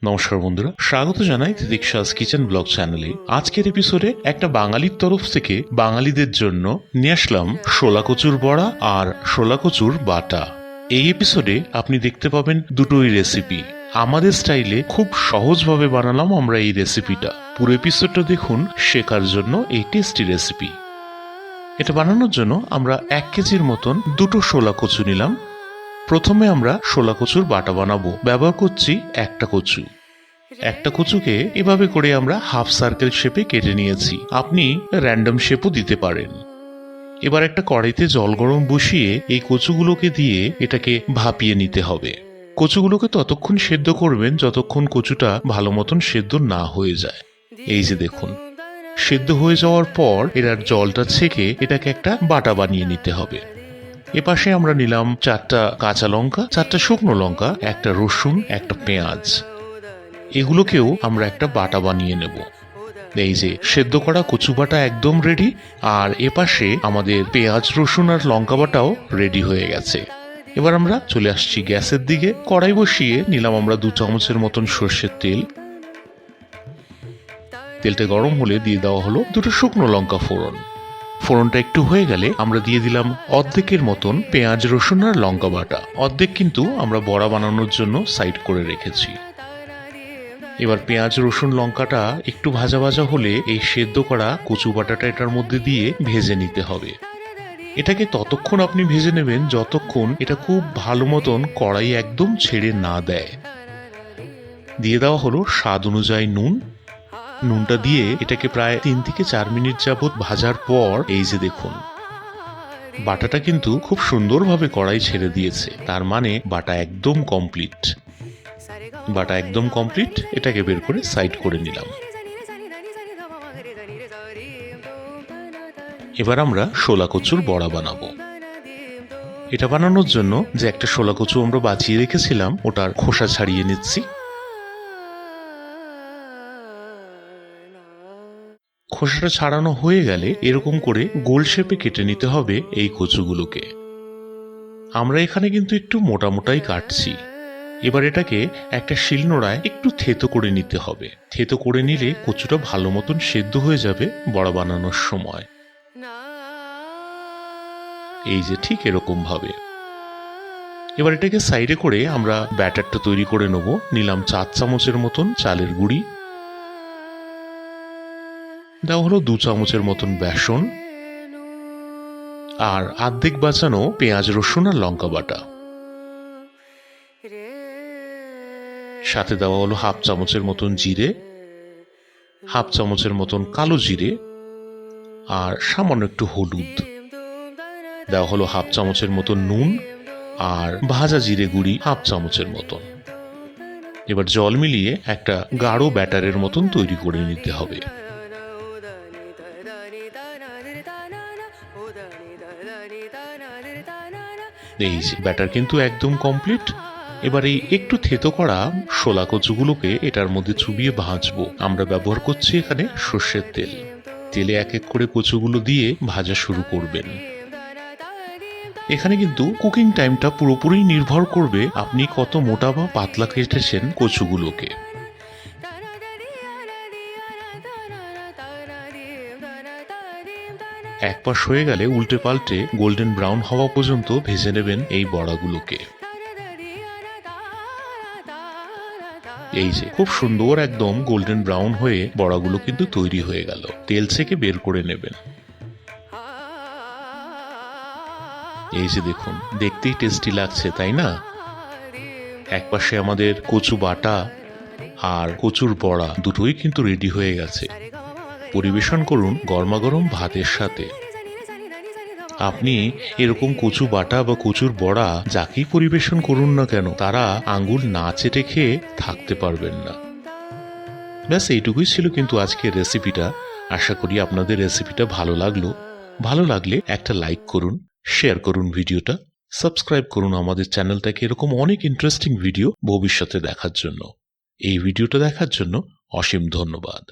নমস্কার বন্ধুরা, স্বাগত জানাই তিতিক্ষাস কিচেন ব্লগ চ্যানেলে। আজকের এপিসোডে একটা বাঙালির তরফ থেকে বাঙালিদের জন্য নিয়ে আসলাম শোলা কচুর বড়া আর শোলা কচুর বাটা। এই এপিসোডে আপনি দেখতে পাবেন দুটোই রেসিপি। আমাদের স্টাইলে খুব সহজভাবে বানালাম আমরা এই রেসিপিটা। পুরো এপিসোডটা দেখুন শেখার জন্য এই টেস্টি রেসিপি। এটা বানানোর জন্য আমরা 1 কেজির মতন দুটো শোলা কচু নিলাম। প্রথমে আমরা শোলা কচুর বাটা বানাবো। ব্যবহার করছি একটা কচুকে এভাবে করে আমরা হাফ সার্কেল শেপে কেটে নিয়েছি। আপনি র্যান্ডম শেপও দিতে পারেন। এবার একটা কড়াইতে জল গরম বসিয়ে এই কচুগুলোকে দিয়ে এটাকে ভাপিয়ে নিতে হবে। কচুগুলোকে ততক্ষণ সেদ্ধ করবেন যতক্ষণ কচুটা ভালো মতন সেদ্ধ না হয়ে যায়। এই যে দেখুন, সেদ্ধ হয়ে যাওয়ার পর এটার জলটা ছেঁকে এটাকে একটা বাটা বানিয়ে নিতে হবে। এপাশে আমরা নিলাম 4টা কাঁচা লঙ্কা, 4টা শুকনো লঙ্কা, একটা রসুন, একটা পেঁয়াজ। এগুলোকেও আমরা একটা বাটা বানিয়ে নেব। এই যে সেদ্ধ করা কচু বাটা একদম রেডি, আর এপাশে আমাদের পেঁয়াজ, রসুন আর লঙ্কা বাটাও রেডি হয়ে গেছে। এবার আমরা চলে আসছি গ্যাসের দিকে। কড়াই বসিয়ে নিলাম আমরা 2 চামচের মতন সর্ষের তেল। তেলটা গরম হলে দিয়ে দেওয়া হলো 2টো শুকনো লঙ্কা ফোড়ন। ফোড়নটা একটু হয়ে গেলে আমরা দিয়ে দিলাম অর্ধেকের মতন পেঁয়াজ, রসুন আর লঙ্কা বাটা। অর্ধেক কিন্তু আমরা বড়া বানানোর জন্য সাইড করে রেখেছি। এবার পেঁয়াজ, রসুন, লঙ্কাটা একটু ভাজা ভাজা হলে এই সেদ্ধ করা কচু বাটাটা এটার মধ্যে দিয়ে ভেজে নিতে হবে। এটাকে ততক্ষণ আপনি ভেজে নেবেন যতক্ষণ এটা খুব ভালো মতন কড়াই একদম ছেড়ে না দেয়। দিয়ে দেওয়া হলো স্বাদ অনুযায়ী নুনটা দিয়ে এটাকে প্রায় 3 থেকে 4 মিনিট যাবত ভাজার পর এই যে দেখুন, বাটাটা কিন্তু খুব সুন্দরভাবে কড়াই ছেড়ে দিয়েছে। তার মানে বাটা একদম কমপ্লিট। এটাকে বের করে সাইড করে নিলাম। এবার আমরা শোলা কচুর বড়া বানাবো। এটা বানানোর জন্য যে একটা শোলা কচু আমরা বাঁচিয়ে রেখেছিলাম ওটার খোসা ছাড়িয়ে নিচ্ছি। খোসাটা ছাড়ানো হয়ে গেলে এরকম করে গোল শেপে কেটে নিতে হবে এই কচুগুলোকে। আমরা এখানে কিন্তু একটু মোটা মোটাই কাটছি। এবার এটাকে একটা শিলনোড়ায় একটু থেতো করে নিতে হবে। থেতো করে নিলে কচুটা ভালো মতন সেদ্ধ হয়ে যাবে বড়া বানানোর সময়। এই যে ঠিক এরকম ভাবে। এবার এটাকে সাইডে করে আমরা ব্যাটারটা তৈরি করে নেব। নিলাম 4 চামচের মতন চালের গুঁড়ি, দেওয়া হলো 2 চামচের মতন বেসন, আর অর্ধেক বাঁচানো পেঁয়াজ, রসুন আর লঙ্কা বাটা। সাথে দেওয়া হলো হাফ চামচের মতন জিরে, হাফ চামচের মতন কালো জিরে, আর সামান্য একটু হলুদ। দেওয়া হলো হাফ চামচের মতন নুন, আর ভাজা জিরে গুঁড়ি হাফ চামচের মতন। এবার জল মিলিয়ে একটা গাঢ় ব্যাটারের মতন তৈরি করে নিতে হবে। এই যে ব্যাটার কিন্তু একদম কমপ্লিট। এবার এই একটু থেতো করা শোলা কচুগুলোকে এটার মধ্যে চুবিয়ে ভাজবো। আমরা ব্যবহার করছি এখানে সর্ষের তেল। তেলে এক এক করে কচুগুলো দিয়ে ভাজা শুরু করবেন। এখানে কিন্তু কুকিং টাইমটা পুরোপুরি নির্ভর করবে আপনি কত মোটা বা পাতলা কেটেছেন কচুগুলোকে। এক পাশ হয়ে গেলে উল্টে পাল্টে গোল্ডেন ব্রাউন হওয়া পর্যন্ত ভেজে নেবেন এই বড়াগুলোকে। এই যে খুব সুন্দর একদম গোল্ডেন ব্রাউন হয়ে বড়াগুলো কিন্তু তৈরি হয়ে গেল। তেল ছেঁকে বের করে নেবেন। এই যে দেখুন, দেখতেই টেস্টি লাগছে, তাই না? এক পাশে আমাদের কচু বাটা আর কচুর বড়া দুটোই কিন্তু রেডি হয়ে গেছে। পরিবেশন করুন গরমাগরম ভাতের সাথে। আপনি এরকম কচু বাটা বা কচুর বড়া যাকেই পরিবেশন করুন না কেন, তারা আঙ্গুল না চেটে খেয়ে থাকতে পারবেন না। ব্যাস এইটুকুই ছিল কিন্তু আজকের রেসিপিটা। আশা করি আপনাদের রেসিপিটা ভালো লাগলে একটা লাইক করুন, শেয়ার করুন ভিডিওটা, সাবস্ক্রাইব করুন আমাদের চ্যানেলটাকে এরকম অনেক ইন্টারেস্টিং ভিডিও ভবিষ্যতে দেখার জন্য। এই ভিডিওটা দেখার জন্য অসীম ধন্যবাদ।